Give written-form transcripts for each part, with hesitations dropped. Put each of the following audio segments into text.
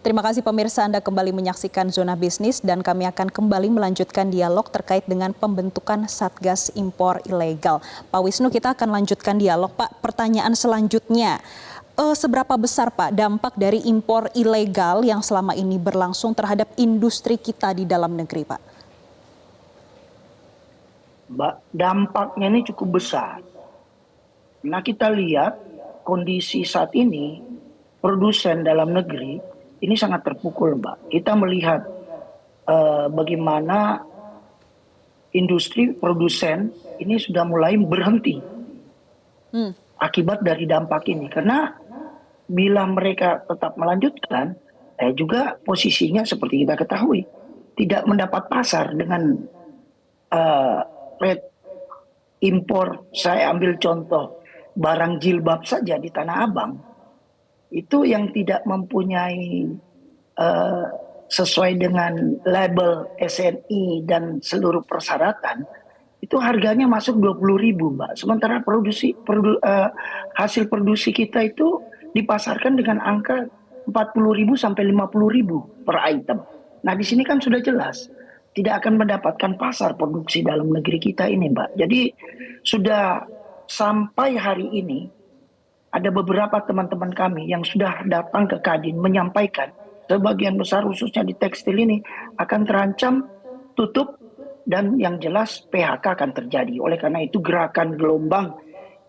Terima kasih pemirsa, Anda kembali menyaksikan Zona Bisnis dan kami akan kembali melanjutkan dialog terkait dengan pembentukan Satgas Impor Ilegal. Pak Wisnu, kita akan lanjutkan dialog. Pak, pertanyaan selanjutnya, seberapa besar Pak dampak dari impor ilegal yang selama ini berlangsung terhadap industri kita di dalam negeri, Pak? Mbak, dampaknya ini cukup besar. Nah, kita lihat kondisi saat ini produsen dalam negeri ini sangat terpukul, Mbak. Kita melihat bagaimana industri produsen ini sudah mulai berhenti akibat dari dampak ini. Karena bila mereka tetap melanjutkan, juga posisinya seperti kita ketahui tidak mendapat pasar dengan rate impor. Saya ambil contoh barang jilbab saja di Tanah Abang itu yang tidak mempunyai sesuai dengan label SNI dan seluruh persyaratan itu harganya masuk 20.000, Mbak. Sementara hasil produksi kita itu dipasarkan dengan angka 40.000 sampai 50.000 per item. Nah, di sini kan sudah jelas tidak akan mendapatkan pasar produksi dalam negeri kita ini, Mbak. Jadi sudah sampai hari ini ada beberapa teman-teman kami yang sudah datang ke Kadin menyampaikan sebagian besar khususnya di tekstil ini akan terancam tutup dan yang jelas PHK akan terjadi. Oleh karena itu gerakan gelombang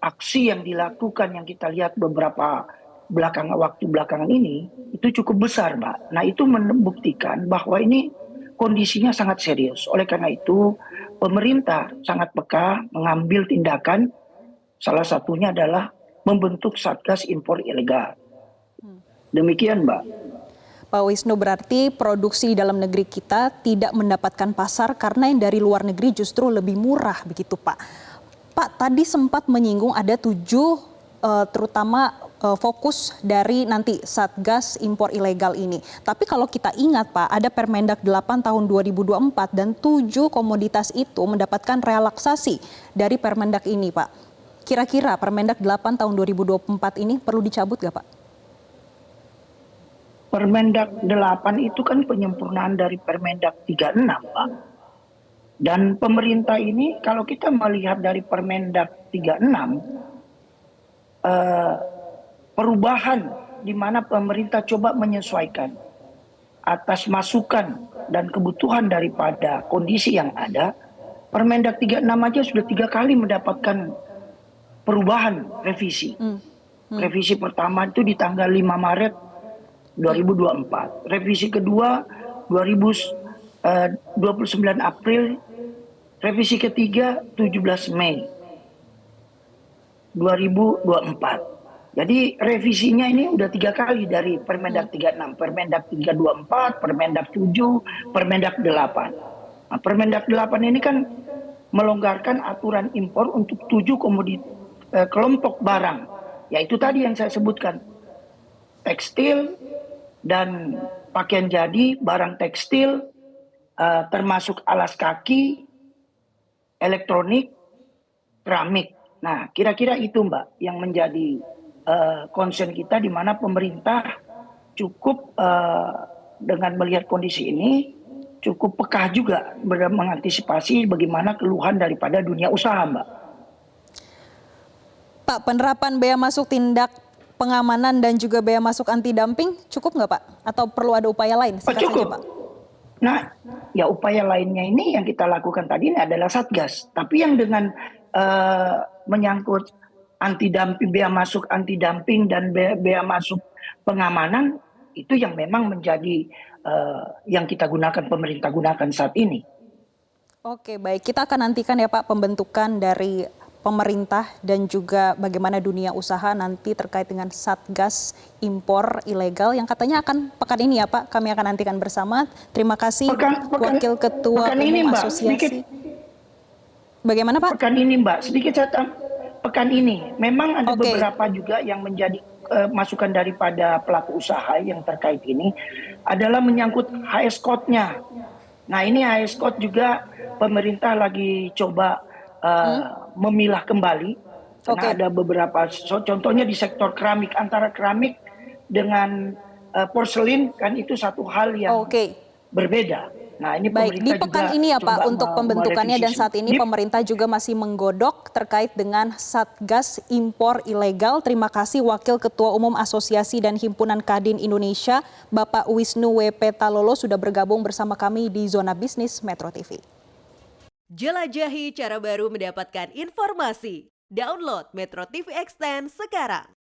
aksi yang dilakukan yang kita lihat beberapa waktu belakangan ini itu cukup besar, Mbak. Nah, itu membuktikan bahwa ini kondisinya sangat serius. Oleh karena itu pemerintah sangat peka mengambil tindakan, salah satunya adalah membentuk Satgas Impor Ilegal. Demikian, Mbak. Pak Wisnu, berarti produksi di dalam negeri kita tidak mendapatkan pasar karena yang dari luar negeri justru lebih murah, begitu Pak. Pak, tadi sempat menyinggung ada 7 terutama fokus dari nanti Satgas Impor Ilegal ini. Tapi kalau kita ingat Pak, ada Permendak 8 tahun 2024 dan 7 komoditas itu mendapatkan relaksasi dari Permendak ini Pak. Kira-kira Permendak 8 tahun 2024 ini perlu dicabut nggak Pak? Permendak 8 itu kan penyempurnaan dari Permendak 36, Pak. Dan pemerintah ini kalau kita melihat dari Permendak 36, perubahan di mana pemerintah coba menyesuaikan atas masukan dan kebutuhan daripada kondisi yang ada. Permendak 36 aja sudah 3 kali mendapatkan perubahan revisi. Revisi pertama itu di tanggal 5 Maret 2024. Revisi kedua 29 April. Revisi ketiga 17 Mei 2024. Jadi revisinya ini udah 3 kali dari Permendak 36, Permendak 324, Permendak 7, Permendak 8. Nah, Permendak 8 ini kan melonggarkan aturan impor untuk 7 kelompok barang. Yaitu tadi yang saya sebutkan. Tekstil dan pakaian jadi, barang tekstil, termasuk alas kaki, elektronik, keramik. Nah, kira-kira itu Mbak yang menjadi concern kita, di mana pemerintah cukup dengan melihat kondisi ini cukup peka juga mengantisipasi bagaimana keluhan daripada dunia usaha, Mbak. Pak, penerapan bea masuk tindak pengamanan dan juga bea masuk anti dumping cukup nggak Pak? Atau perlu ada upaya lain? Cukup. Saja, Pak. Nah, ya upaya lainnya ini yang kita lakukan tadi ini adalah Satgas. Tapi yang dengan menyangkut anti dumping, bea masuk anti dumping dan bea masuk pengamanan itu yang memang menjadi yang kita gunakan, pemerintah gunakan saat ini. Oke, baik. Kita akan nantikan ya Pak pembentukan dari pemerintah dan juga bagaimana dunia usaha nanti terkait dengan Satgas Impor Ilegal yang katanya akan pekan ini ya Pak. Kami akan nantikan bersama. Terima kasih Wakil Ketua Umum Asosiasi. Sedikit, bagaimana Pak? Pekan ini Mbak, sedikit saya pekan ini memang ada beberapa juga yang menjadi masukan daripada pelaku usaha yang terkait ini adalah menyangkut HS Code-nya. Nah, ini HS Code juga pemerintah lagi coba memilah kembali karena ada beberapa contohnya di sektor keramik, antara keramik dengan porselin kan itu satu hal yang Oke. berbeda. Nah, ini Baik, di pemerintah pekan juga ini ya Pak coba untuk pembentukannya dan merevisi saat ini sedikit. pemerintah juga masih menggodok terkait dengan Satgas Impor Ilegal. Terima kasih Wakil Ketua Umum Asosiasi dan Himpunan Kadin Indonesia, Bapak Wisnu WP Talolo sudah bergabung bersama kami di Zona Bisnis Metro TV. Jelajahi cara baru mendapatkan informasi. Download Metro TV Extend sekarang.